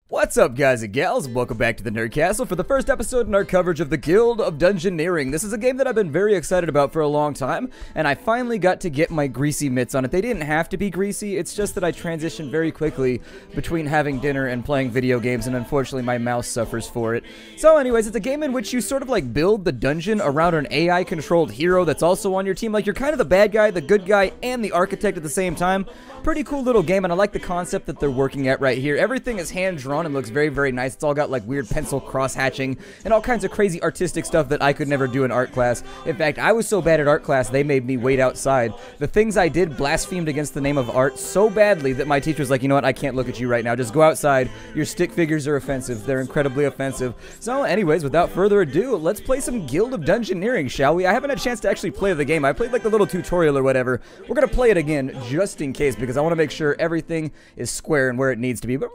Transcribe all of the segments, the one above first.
What's up, guys and gals? Welcome back to the Nerd Castle for the first episode in our coverage of the Guild of Dungeoneering. This is a game that I've been very excited about for a long time, and I finally got to get my greasy mitts on it. They didn't have to be greasy, it's just that I transitioned very quickly between having dinner and playing video games, and unfortunately my mouse suffers for it. So anyways, it's a game in which you sort of like build the dungeon around an AI-controlled hero that's also on your team. Like, you're kind of the bad guy, the good guy, and the architect at the same time. Pretty cool little game, and I like the concept that they're working at right here. Everything is hand-drawn and looks very, very nice. It's all got like weird pencil cross-hatching and all kinds of crazy artistic stuff that I could never do in art class. In fact, I was so bad at art class, they made me wait outside. The things I did blasphemed against the name of art so badly that my teacher was like, you know what, I can't look at you right now. Just go outside. Your stick figures are offensive. They're incredibly offensive. So anyways, without further ado, let's play some Guild of Dungeoneering, shall we? I haven't had a chance to actually play the game. I played like the little tutorial or whatever. We're going to play it again just in case because I want to make sure everything is square and where it needs to be. But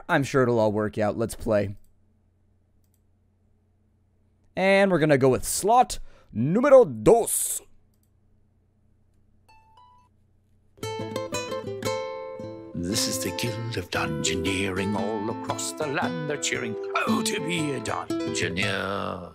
I'm sure it'll all work out. Let's play. And we're going to go with slot numero dos. This is the Guild of Dungeoneering. All across the land they're cheering, oh, to be a Dungeoneer,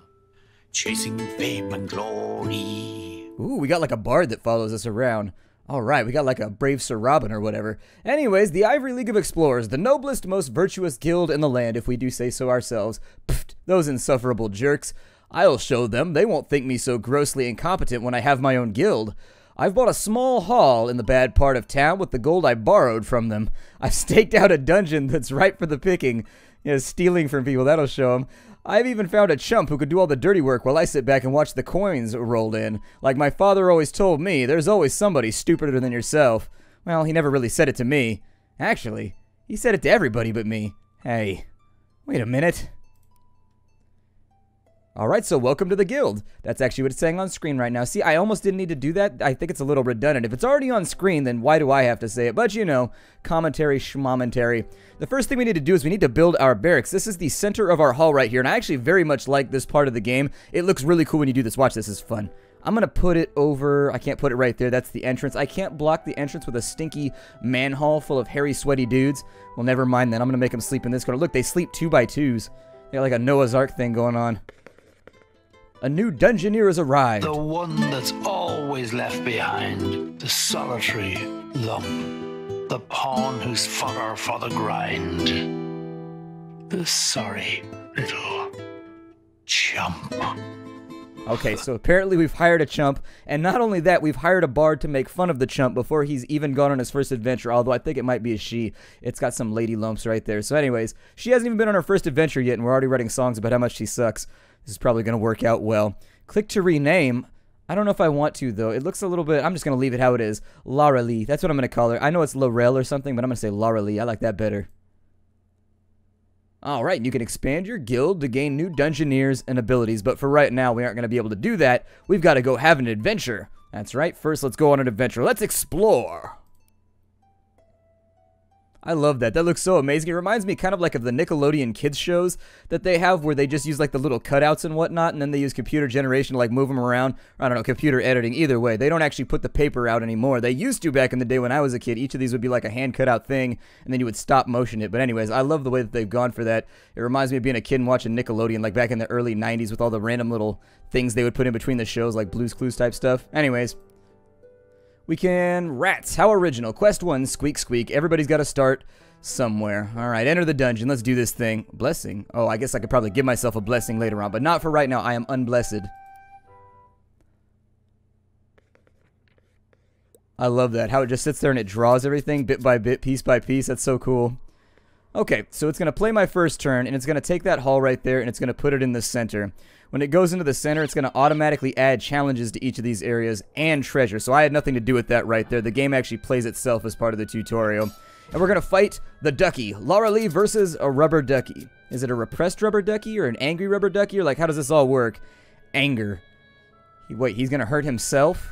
chasing fame and glory. Ooh, we got like a bard that follows us around. Alright, we got like a brave Sir Robin or whatever. Anyways, the Ivory League of Explorers, the noblest, most virtuous guild in the land, if we do say so ourselves. Pfft, those insufferable jerks. I'll show them. They won't think me so grossly incompetent when I have my own guild. I've bought a small hall in the bad part of town with the gold I borrowed from them. I've staked out a dungeon that's ripe for the picking. You know, stealing from people, that'll show them. I've even found a chump who could do all the dirty work while I sit back and watch the coins roll in. Like my father always told me, there's always somebody stupider than yourself. Well, he never really said it to me. Actually, he said it to everybody but me. Hey, wait a minute. Alright, so welcome to the guild. That's actually what it's saying on screen right now. See, I almost didn't need to do that. I think it's a little redundant. If it's already on screen, then why do I have to say it? But you know, commentary, schmomentary. The first thing we need to do is we need to build our barracks. This is the center of our hall right here, and I actually very much like this part of the game. It looks really cool when you do this. Watch, this is fun. I'm going to put it over, I can't put it right there, that's the entrance. I can't block the entrance with a stinky manhole full of hairy, sweaty dudes. Well, never mind then, I'm going to make them sleep in this corner. Look, they sleep 2x2s. They got like a Noah's Ark thing going on. A new Dungeoneer has arrived. The one that's always left behind, the solitary lump, the pawn who's fodder for the grind, the sorry little chump. Okay, so apparently we've hired a chump, and not only that, we've hired a bard to make fun of the chump before he's even gone on his first adventure, although I think it might be a she. It's got some lady lumps right there. So anyways, she hasn't even been on her first adventure yet, and we're already writing songs about how much she sucks. This is probably going to work out well. Click to rename. I don't know if I want to, though. It looks a little bit... I'm just going to leave it how it is. Lara Lee. That's what I'm going to call her. I know it's Laurel or something, but I'm going to say Lara Lee. I like that better. Alright, you can expand your guild to gain new Dungeoneers and abilities, but for right now, we aren't going to be able to do that. We've got to go have an adventure. That's right. First, let's go on an adventure. Let's explore. I love that. That looks so amazing. It reminds me kind of like of the Nickelodeon kids shows that they have where they just use like the little cutouts and whatnot, and then they use computer generation to like move them around. Or, I don't know, computer editing. Either way, they don't actually put the paper out anymore. They used to back in the day when I was a kid. Each of these would be like a hand cut out thing, and then you would stop motion it. But anyways, I love the way that they've gone for that. It reminds me of being a kid and watching Nickelodeon like back in the early 90s with all the random little things they would put in between the shows like Blue's Clues type stuff. Anyways. We can... Rats. How original. Quest 1. Squeak, squeak. Everybody's got to start somewhere. Alright, enter the dungeon. Let's do this thing. Blessing. Oh, I guess I could probably give myself a blessing later on, but not for right now. I am unblessed. I love that. How it just sits there and it draws everything bit by bit, piece by piece. That's so cool. Okay, so it's going to play my first turn, and it's going to take that hall right there, and it's going to put it in the center. When it goes into the center, it's going to automatically add challenges to each of these areas and treasure. So I had nothing to do with that right there. The game actually plays itself as part of the tutorial. And we're going to fight the ducky. Lara Lee versus a rubber ducky. Is it a repressed rubber ducky or an angry rubber ducky? Or like, how does this all work? Anger. Wait, he's going to hurt himself?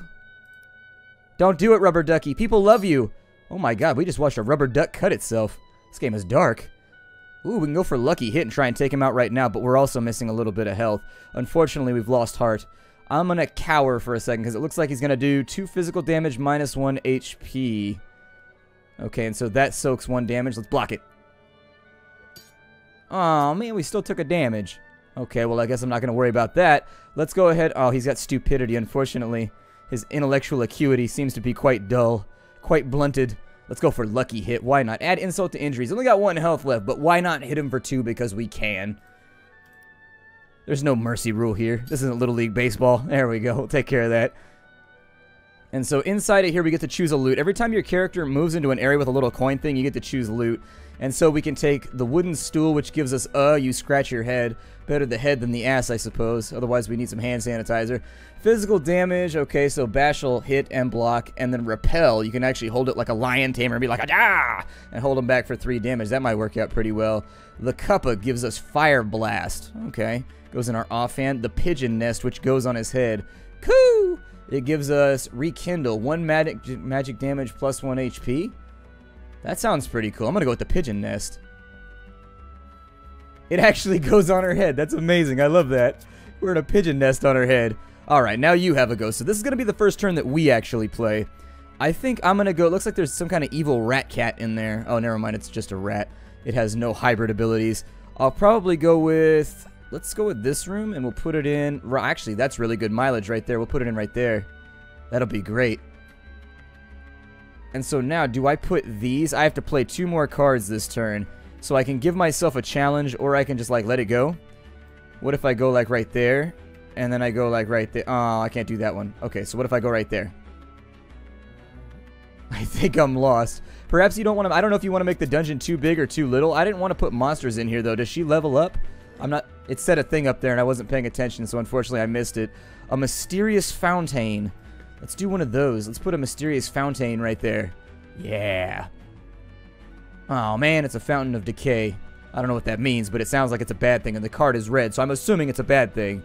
Don't do it, rubber ducky. People love you. Oh my god, we just watched a rubber duck cut itself. This game is dark. Ooh, we can go for lucky hit and try and take him out right now, but we're also missing a little bit of health. Unfortunately, we've lost heart. I'm going to cower for a second because it looks like he's going to do 2 physical damage minus 1 HP. Okay, and so that soaks 1 damage. Let's block it. Oh, man, we still took a damage. Okay, well, I guess I'm not going to worry about that. Let's go ahead. Oh, he's got stupidity, unfortunately. His intellectual acuity seems to be quite dull, quite blunted. Let's go for lucky hit. Why not? Add insult to injury. He's only got 1 health left, but why not hit him for 2 because we can? There's no mercy rule here. This isn't Little League Baseball. There we go. We'll take care of that. And so inside of here, we get to choose a loot. Every time your character moves into an area with a little coin thing, you get to choose loot. And so we can take the wooden stool, which gives us, you scratch your head. Better the head than the ass, I suppose. Otherwise, we need some hand sanitizer. Physical damage, okay, so bash will hit and block. And then repel, you can actually hold it like a lion tamer and be like, ah! And hold him back for 3 damage. That might work out pretty well. The Cuppa gives us fire blast. Okay, goes in our offhand. The pigeon nest, which goes on his head. Coo! It gives us rekindle. 1 magic damage plus 1 HP. That sounds pretty cool. I'm going to go with the pigeon nest. It actually goes on her head. That's amazing. I love that. We're in a pigeon nest on her head. Alright, now you have a go. So this is going to be the first turn that we actually play. I think I'm going to go... It looks like there's some kind of evil rat cat in there. Oh, never mind. It's just a rat. It has no hybrid abilities. I'll probably go with... Let's go with this room, and we'll put it in... Actually, that's really good mileage right there. We'll put it in right there. That'll be great. And so now, do I put these? I have to play 2 more cards this turn. So I can give myself a challenge, or I can just, like, let it go. What if I go, like, right there? And then I go, like, right there. Oh, I can't do that one. Okay, so what if I go right there? I think I'm lost. Perhaps you don't want to... I don't know if you want to make the dungeon too big or too little. I didn't want to put monsters in here, though. Does she level up? I'm not... It said a thing up there, and I wasn't paying attention, so unfortunately I missed it. A mysterious fountain. Let's do one of those. Let's put a mysterious fountain right there. Yeah. Oh, man, it's a fountain of decay. I don't know what that means, but it sounds like it's a bad thing, and the card is red, so I'm assuming it's a bad thing.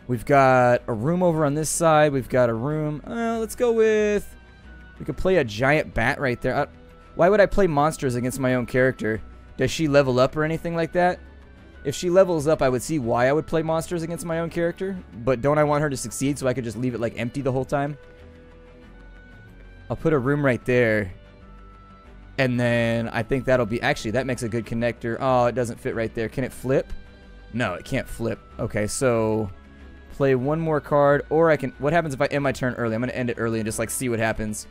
We've got a room over on this side. We've got a room. Let's go with... We could play a giant bat right there. Why would I play monsters against my own character? Does she level up or anything like that? If she levels up, I would see why I would play monsters against my own character. But don't I want her to succeed so I could just leave it like empty the whole time? I'll put a room right there. And then I think that'll be... Actually, that makes a good connector. Oh, it doesn't fit right there. Can it flip? No, it can't flip. Okay, so... Play 1 more card. Or I can... What happens if I end my turn early? I'm going to end it early and just like see what happens.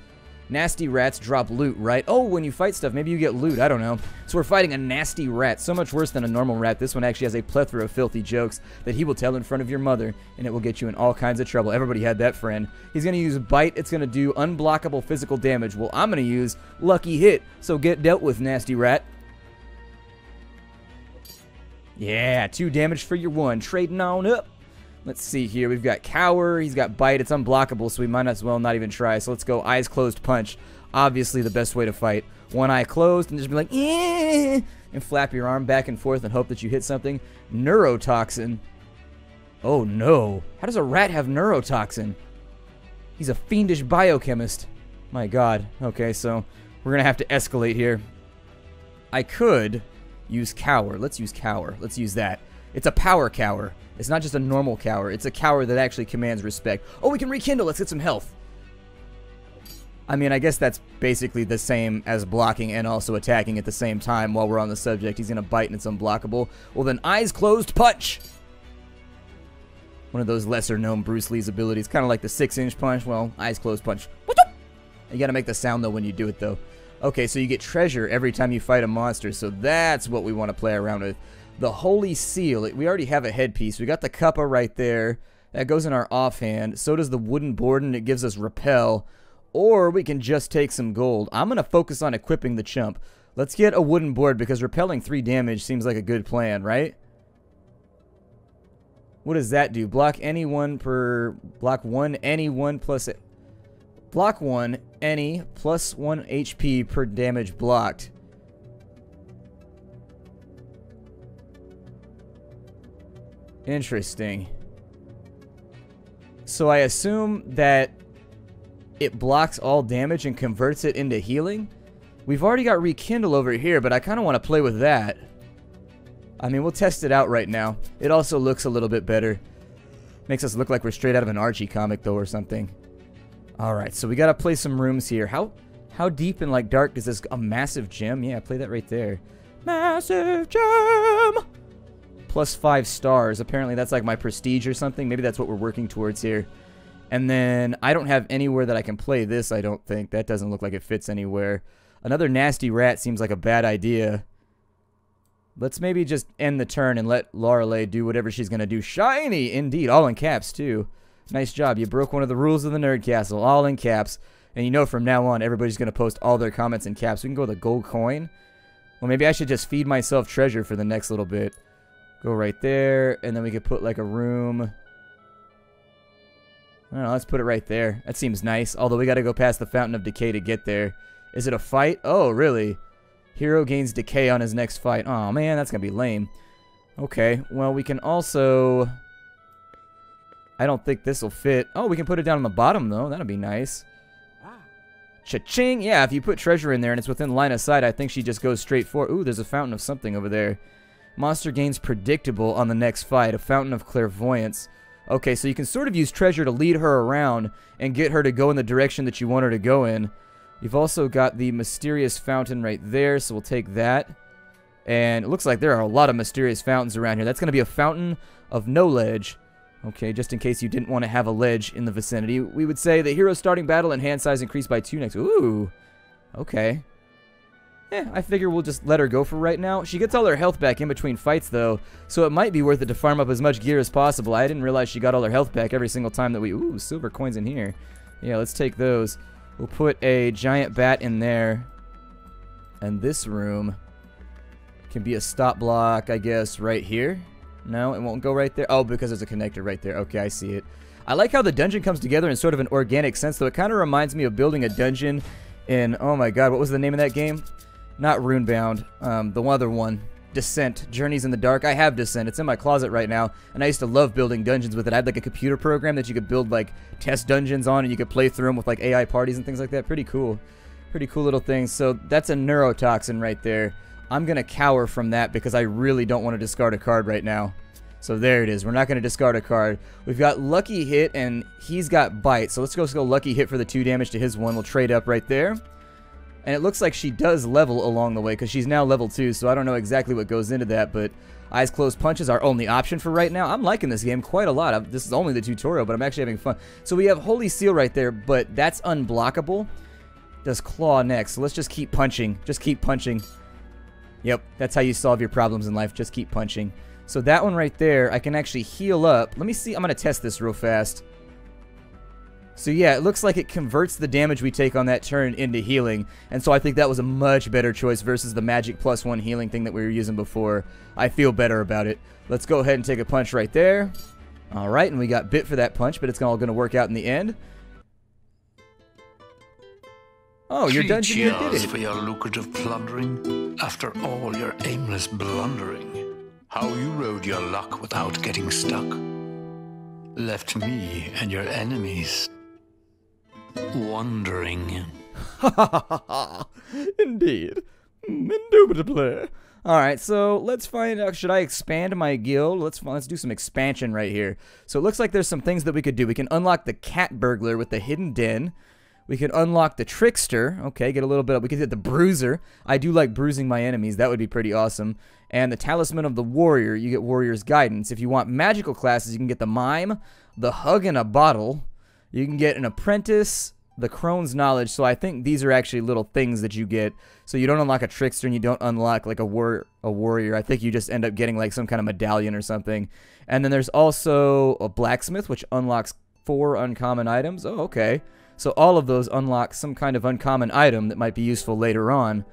Nasty rats drop loot, right? Oh, when you fight stuff, maybe you get loot. I don't know. So we're fighting a nasty rat. So much worse than a normal rat. This one actually has a plethora of filthy jokes that he will tell in front of your mother, and it will get you in all kinds of trouble. Everybody had that friend. He's going to use bite. It's going to do unblockable physical damage. Well, I'm going to use lucky hit. So get dealt with, nasty rat. Yeah, 2 damage for your 1. Trading on up. Let's see here. We've got Cower. He's got Bite. It's unblockable, so we might as well not even try. So let's go Eyes Closed Punch. Obviously the best way to fight. 1 eye closed and just be like, eh, and flap your arm back and forth and hope that you hit something. Neurotoxin. Oh, no. How does a rat have neurotoxin? He's a fiendish biochemist. My God. Okay, so we're going to have to escalate here. I could use Cower. Let's use Cower. Let's use that. It's a power cower. It's not just a normal cower. It's a cower that actually commands respect. Oh, we can rekindle. Let's get some health. I mean, I guess that's basically the same as blocking and also attacking at the same time while we're on the subject. He's going to bite and it's unblockable. Well, then Eyes Closed Punch. One of those lesser-known Bruce Lee's abilities. Kind of like the 6-inch punch. Well, Eyes Closed Punch. You got to make the sound, though, when you do it, though. Okay, so you get treasure every time you fight a monster. So that's what we want to play around with. The Holy Seal. We already have a headpiece. We got the Cuppa right there. That goes in our offhand. So does the wooden board, and it gives us repel. Or we can just take some gold. I'm going to focus on equipping the chump. Let's get a wooden board, because repelling 3 damage seems like a good plan, right? What does that do? Block any one per... Block 1, any 1 plus... Block 1, any, plus 1 HP per damage blocked. Interesting. So I assume that it blocks all damage and converts it into healing? We've already got Rekindle over here, but I kind of want to play with that. I mean, we'll test it out right now. It also looks a little bit better. Makes us look like we're straight out of an Archie comic, though, or something. Alright, so we got to play some rooms here. How deep and, like, dark is this? A massive gem? Yeah, play that right there. Massive gem! Plus 5 stars. Apparently that's like my prestige or something. Maybe that's what we're working towards here. And then I don't have anywhere that I can play this, I don't think. That doesn't look like it fits anywhere. Another nasty rat seems like a bad idea. Let's maybe just end the turn and let Lorelei do whatever she's going to do. Shiny, indeed. All in caps, too. Nice job. You broke one of the rules of the Nerd Castle. All in caps. And you know from now on, everybody's going to post all their comments in caps. We can go with a gold coin. Well, maybe I should just feed myself treasure for the next little bit. Go right there. And then we could put like a room. I don't know, let's put it right there. That seems nice. Although we got to go past the Fountain of Decay to get there. Is it a fight? Oh, really? Hero gains decay on his next fight. Oh man, that's going to be lame. Okay, well, we can also... I don't think this will fit. Oh, we can put it down on the bottom, though. That'll be nice. Cha-ching! Yeah, if you put treasure in there and it's within line of sight, I think she just goes straight for... Ooh, there's a fountain of something over there. Monster gains predictable on the next fight. A fountain of clairvoyance. Okay, so you can sort of use treasure to lead her around and get her to go in the direction that you want her to go in. You've also got the mysterious fountain right there, so we'll take that. And it looks like there are a lot of mysterious fountains around here. That's going to be a fountain of no ledge. Okay, just in case you didn't want to have a ledge in the vicinity. We would say the hero starting battle and hand size increased by 2 next. Ooh, okay. Yeah, I figure we'll just let her go for right now. She gets all her health back in between fights, though, so it might be worth it to farm up as much gear as possible. I didn't realize she got all her health back every single time that we... Ooh, silver coins in here. Yeah, let's take those. We'll put a giant bat in there. And this room can be a stop block, I guess, right here. No, it won't go right there. Oh, because there's a connector right there. Okay, I see it. I like how the dungeon comes together in sort of an organic sense, though. It kind of reminds me of building a dungeon in... Oh my god, what was the name of that game? Not Runebound. The other one. Descent. Journeys in the Dark. I have Descent. It's in my closet right now, and I used to love building dungeons with it. I had like a computer program that you could build like test dungeons on, and you could play through them with like AI parties and things like that. Pretty cool. Pretty cool little things. So that's a neurotoxin right there. I'm going to cower from that because I really don't want to discard a card right now. So there it is. We're not going to discard a card. We've got Lucky Hit, and he's got Bite. So let's go Lucky Hit for the 2 damage to his 1. We'll trade up right there. And it looks like she does level along the way because she's now level 2, so I don't know exactly what goes into that, but Eyes Closed Punch is our only option for right now. I'm liking this game quite a lot. This is only the tutorial, but I'm actually having fun. So we have Holy Seal right there, but that's unblockable. Does Claw next, so let's just keep punching. Just keep punching. Yep, that's how you solve your problems in life. Just keep punching. So that one right there, I can actually heal up. Let me see. I'm going to test this real fast. So yeah, it looks like it converts the damage we take on that turn into healing. And so I think that was a much better choice versus the magic +1 healing thing that we were using before. I feel better about it. Let's go ahead and take a punch right there. Alright, and we got bit for that punch, but it's all going to work out in the end. Oh, your dungeon here did it. For your lucrative plundering, after all your aimless blundering. How you rode your luck without getting stuck. Left me and your enemies wondering. Indeed. Indubitably. Alright, so let's find out, should I expand my guild? Let's do some expansion right here. So it looks like there's some things that we could do. We can unlock the Cat Burglar with the Hidden Den. We can unlock the Trickster. Okay, get a little bit up. We can get the Bruiser. I do like bruising my enemies. That would be pretty awesome. And the Talisman of the Warrior. You get Warrior's Guidance. If you want magical classes, you can get the Mime, the Hug in a Bottle. You can get an Apprentice, the Crone's Knowledge. So I think these are actually little things that you get. So you don't unlock a Trickster and you don't unlock like a Warrior. I think you just end up getting like some kind of medallion or something. And then there's also a Blacksmith, which unlocks 4 uncommon items. Oh, okay. So all of those unlock some kind of uncommon item that might be useful later on.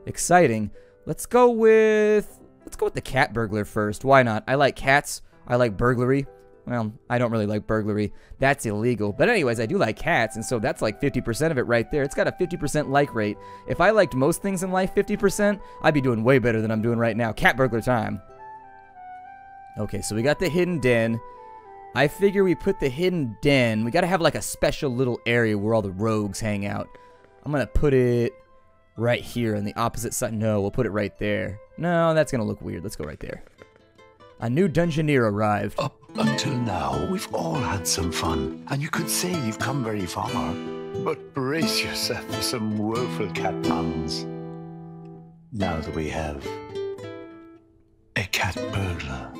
Exciting. Let's go with the Cat Burglar first. Why not? I like cats. I like burglary. Well, I don't really like burglary. That's illegal. But anyways, I do like cats, and so that's like 50% of it right there. It's got a 50% like rate. If I liked most things in life 50%, I'd be doing way better than I'm doing right now. Cat Burglar time. Okay, so we got the Hidden Den. I figure we put the Hidden Den. We gotta have like a special little area where all the rogues hang out. I'm gonna put it right here on the opposite side. No, we'll put it right there. No, that's gonna look weird. Let's go right there. A new Dungeoneer arrived. Up until now, we've all had some fun, and you could say you've come very far. But brace yourself for some woeful cat puns. Now that we have a cat burglar.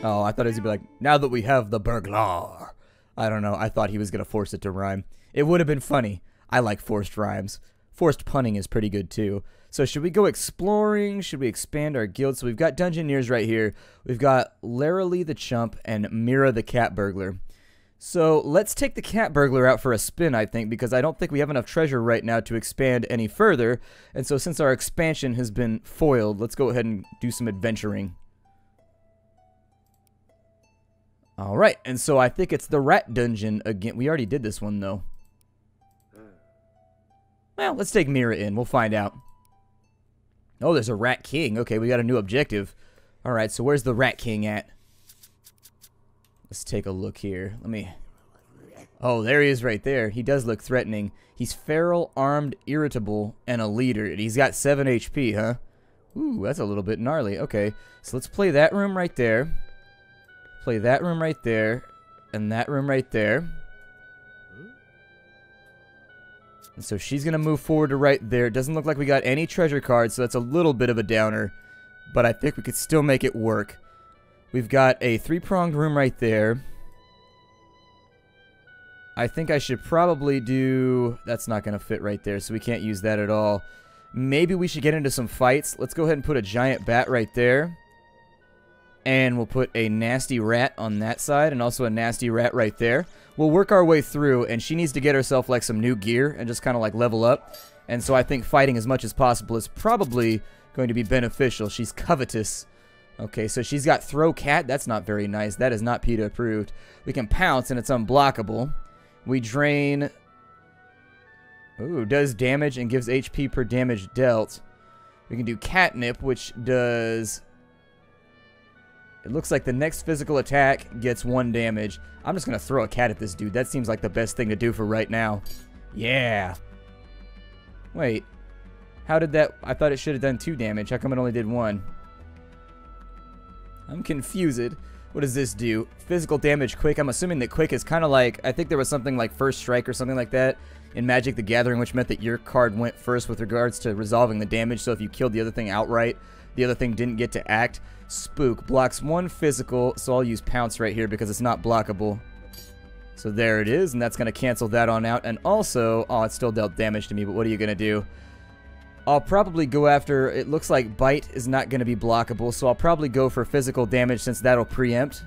Oh, I thought he was gonna be like, now that we have the burglar. I don't know. I thought he was gonna force it to rhyme. It would have been funny. I like forced rhymes. Forced punning is pretty good too. So should we go exploring? Should we expand our guild? So we've got Dungeoneers right here. We've got Laralee the Chump and Mira the Cat Burglar. So let's take the Cat Burglar out for a spin, I think, because I don't think we have enough treasure right now to expand any further. And so since our expansion has been foiled, let's go ahead and do some adventuring. Alright, and so I think it's the Rat Dungeon again. We already did this one, though. Well, let's take Mira in. We'll find out. Oh, there's a Rat King. Okay, we got a new objective. Alright, so where's the Rat King at? Let's take a look here. Let me... Oh, there he is right there. He does look threatening. He's feral, armed, irritable, and a leader. And he's got 7 HP, huh? Ooh, that's a little bit gnarly. Okay, so let's play that room right there. Play that room right there. And that room right there. And so she's going to move forward to right there. It doesn't look like we got any treasure cards, so that's a little bit of a downer. But I think we could still make it work. We've got a 3-pronged room right there. I think I should probably do... That's not going to fit right there, so we can't use that at all. Maybe we should get into some fights. Let's go ahead and put a giant bat right there. And we'll put a nasty rat on that side, and also a nasty rat right there. We'll work our way through, and she needs to get herself like some new gear and just kind of like level up. And so I think fighting as much as possible is probably going to be beneficial. She's covetous. Okay, so she's got Throw Cat. That's not very nice. That is not PETA approved. We can Pounce, and it's unblockable. We Drain. Ooh, does damage and gives HP per damage dealt. We can do Catnip, which does... It looks like the next physical attack gets 1 damage. I'm just going to throw a cat at this dude. That seems like the best thing to do for right now. Yeah. Wait. How did that... I thought it should have done 2 damage. How come it only did 1? I'm confused. What does this do? Physical damage quick. I'm assuming that quick is kind of like... I think there was something like First Strike or something like that in Magic the Gathering, which meant that your card went first with regards to resolving the damage. So if you killed the other thing outright, the other thing didn't get to act. Spook blocks 1 physical, so I'll use Pounce right here because it's not blockable. So there it is, and that's going to cancel that on out. And also, oh, it still dealt damage to me, but what are you going to do? I'll probably go after, it looks like Bite is not going to be blockable, so I'll probably go for physical damage since that'll preempt.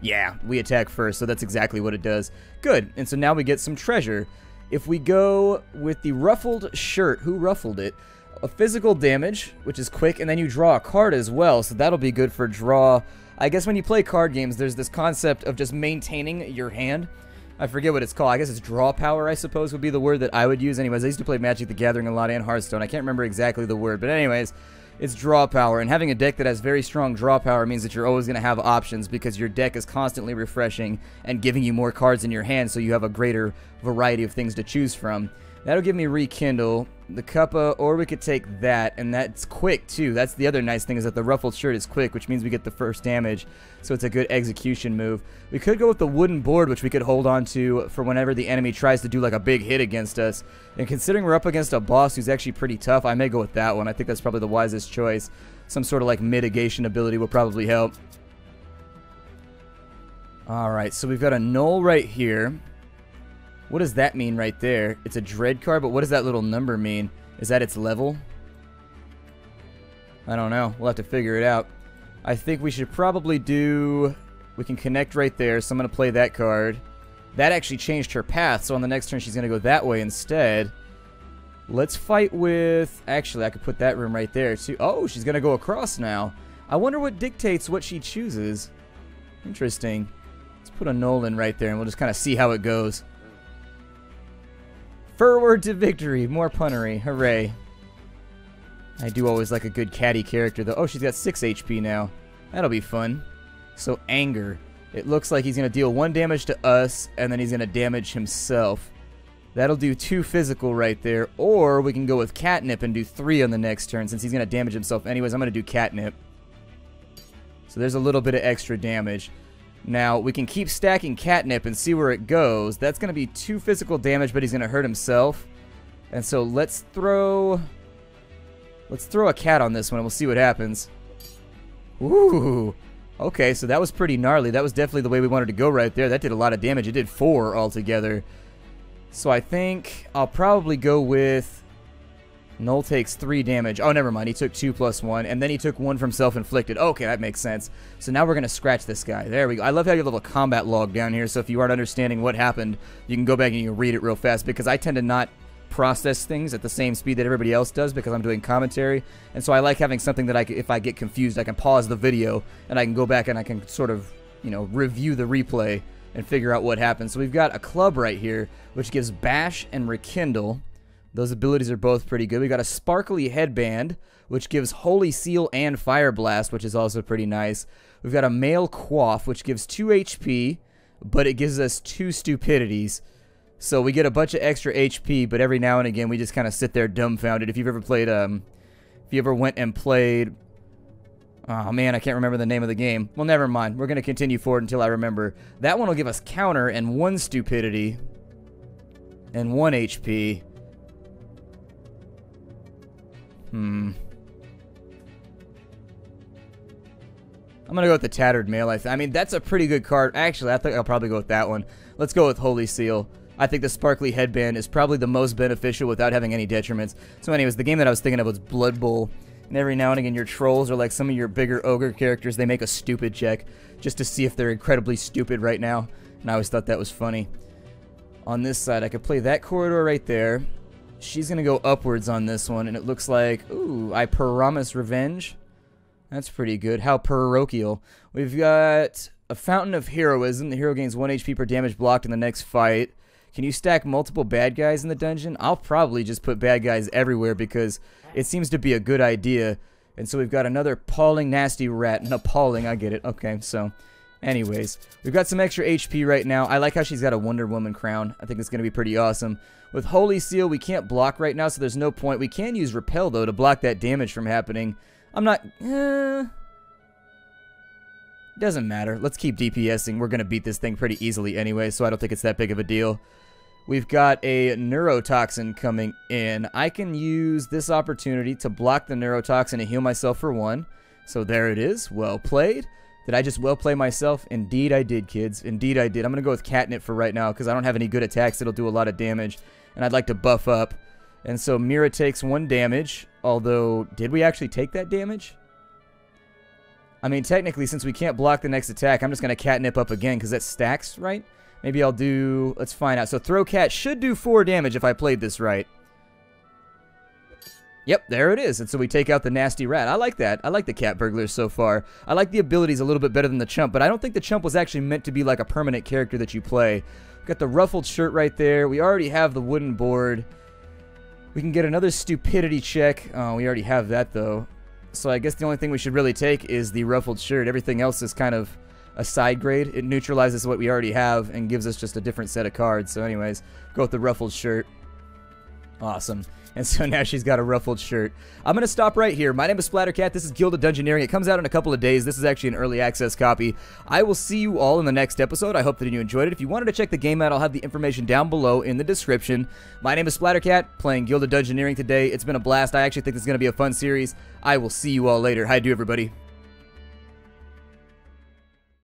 Yeah, we attack first, so that's exactly what it does. Good, and so now we get some treasure. If we go with the Ruffled Shirt, who ruffled it? A physical damage, which is quick, and then you draw a card as well, so that'll be good for draw. I guess when you play card games, there's this concept of just maintaining your hand. I forget what it's called. I guess it's draw power, I suppose, would be the word that I would use. Anyways, I used to play Magic the Gathering a lot and Hearthstone. I can't remember exactly the word, but anyways, it's draw power. And having a deck that has very strong draw power means that you're always going to have options because your deck is constantly refreshing and giving you more cards in your hand, so you have a greater variety of things to choose from. That'll give me Rekindle, the Cuppa, or we could take that, and that's quick too. That's the other nice thing, is that the Ruffled Shirt is quick, which means we get the first damage, so it's a good execution move. We could go with the Wooden Board, which we could hold on to for whenever the enemy tries to do like a big hit against us. And considering we're up against a boss who's actually pretty tough, I may go with that one. I think that's probably the wisest choice. Some sort of like mitigation ability will probably help. Alright, so we've got a Null right here. What does that mean right there? It's a Dread card, but what does that little number mean? Is that its level? I don't know. We'll have to figure it out. I think we should probably do... We can connect right there, so I'm going to play that card. That actually changed her path, so on the next turn she's going to go that way instead. Let's fight with... Actually, I could put that room right there, too. Oh, she's going to go across now. I wonder what dictates what she chooses. Interesting. Let's put a Nolan right there, and we'll just kind of see how it goes. Forward to victory. More punnery. Hooray. I do always like a good catty character, though. Oh, she's got 6 HP now. That'll be fun. So, Anger. It looks like he's going to deal 1 damage to us, and then he's going to damage himself. That'll do 2 physical right there. Or we can go with Catnip and do 3 on the next turn, since he's going to damage himself anyways. I'm going to do Catnip. So there's a little bit of extra damage. Now, we can keep stacking Catnip and see where it goes. That's going to be 2 physical damage, but he's going to hurt himself. And so let's throw a cat on this one, and we'll see what happens. Ooh, Okay, so that was pretty gnarly. That was definitely the way we wanted to go right there. That did a lot of damage. It did 4 altogether. So I think I'll probably go with... Null takes 3 damage. Oh, never mind. He took 2 plus 1, and then he took 1 from self-inflicted. Okay, that makes sense. So now we're going to scratch this guy. There we go. I love how you have a little combat log down here, so if you aren't understanding what happened, you can go back and you can read it real fast, because I tend to not process things at the same speed that everybody else does because I'm doing commentary, and so I like having something that if I get confused, I can pause the video, and I can go back and I can sort of, you know, review the replay and figure out what happened. So we've got a club right here, which gives Bash and Rekindle. Those abilities are both pretty good. We got a Sparkly Headband, which gives Holy Seal and Fire Blast, which is also pretty nice. We've got a Male Quaff, which gives 2 HP, but it gives us 2 Stupidities. So we get a bunch of extra HP, but every now and again we just kind of sit there dumbfounded. If you've ever played, if you ever went and played... Oh man, I can't remember the name of the game. Well, never mind. We're going to continue forward until I remember. That one will give us Counter and 1 Stupidity and 1 HP. I'm going to go with the Tattered Mail. I mean, that's a pretty good card. Actually, I think I'll probably go with that one. Let's go with Holy Seal. I think the Sparkly Headband is probably the most beneficial without having any detriments. So anyways, the game that I was thinking of was Blood Bowl. And every now and again, your trolls or like some of your bigger ogre characters, they make a stupid check just to see if they're incredibly stupid right now. And I always thought that was funny. On this side, I could play that corridor right there. She's going to go upwards on this one, and it looks like, ooh, I promise revenge. That's pretty good. How parochial. We've got a Fountain of Heroism. The hero gains 1 HP per damage blocked in the next fight. Can you stack multiple bad guys in the dungeon? I'll probably just put bad guys everywhere because it seems to be a good idea. And so we've got another Appalling Nasty Rat. And appalling, I get it. Okay, so anyways, we've got some extra HP right now. I like how she's got a Wonder Woman crown. I think it's going to be pretty awesome. With Holy Seal, we can't block right now, so there's no point. We can use Repel, though, to block that damage from happening. I'm not... Doesn't matter. Let's keep DPSing. We're going to beat this thing pretty easily anyway, so I don't think it's that big of a deal. We've got a Neurotoxin coming in. I can use this opportunity to block the Neurotoxin and heal myself for 1. So there it is. Well played. Did I just well play myself? Indeed I did, kids. Indeed I did. I'm going to go with Catnip for right now because I don't have any good attacks that'll do a lot of damage. And I'd like to buff up. And so Mira takes 1 damage. Although, did we actually take that damage? I mean, technically, since we can't block the next attack, I'm just going to Catnip up again because that stacks, right? Maybe I'll do... Let's find out. So Throw Cat should do 4 damage if I played this right. Yep, there it is. And so we take out the Nasty Rat. I like that. I like the Cat Burglars so far. I like the abilities a little bit better than the Chump, but I don't think the Chump was actually meant to be like a permanent character that you play. Got the Ruffled Shirt right there. We already have the wooden board. We can get another Stupidity check. Oh, we already have that, though. So I guess the only thing we should really take is the Ruffled Shirt. Everything else is kind of a side grade. It neutralizes what we already have and gives us just a different set of cards. So anyways, go with the Ruffled Shirt. Awesome. And so now she's got a Ruffled Shirt. I'm going to stop right here. My name is Splattercat. This is Guild of Dungeoneering. It comes out in a couple of days. This is actually an early access copy. I will see you all in the next episode. I hope that you enjoyed it. If you wanted to check the game out, I'll have the information down below in the description. My name is Splattercat, playing Guild of Dungeoneering today. It's been a blast. I actually think this is going to be a fun series. I will see you all later. How do, everybody?